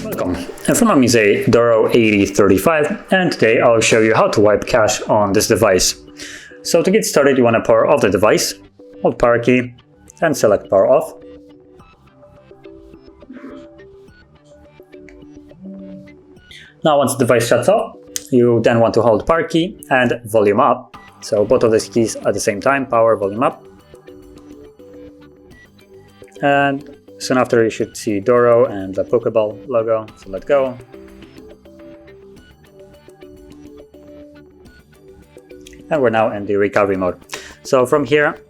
Welcome. In front of me is a Doro 8035, and today I'll show you how to wipe cache on this device. So to get started, you want to power off the device, hold power key, and select power off. Now once the device shuts off, you then want to hold power key and volume up. So both of these keys at the same time, power, volume up. And soon after you should see Doro and the Pokeball logo, so let go. And we're now in the recovery mode. So from here,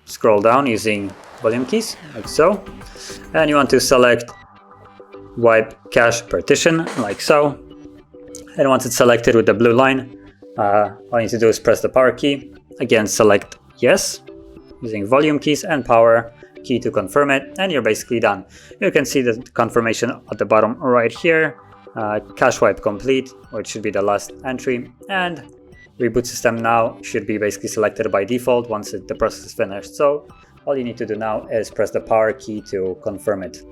scroll down using volume keys, like so. And you want to select wipe cache partition, like so. And once it's selected with the blue line, all you need to do is press the power key. Again, select yes, using volume keys and power key to confirm it, and you're basically done. You can see the confirmation at the bottom right here. Cache wipe complete, which should be the last entry, and reboot system now should be basically selected by default once the process is finished. So all you need to do now is press the power key to confirm it.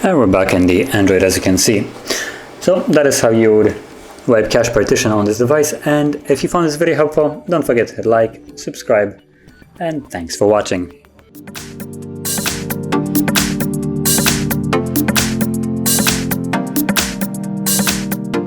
And we're back in the Android, as you can see. So that is how you would wipe cache partition on this device. And if you found this video helpful, don't forget to hit like, subscribe, and thanks for watching.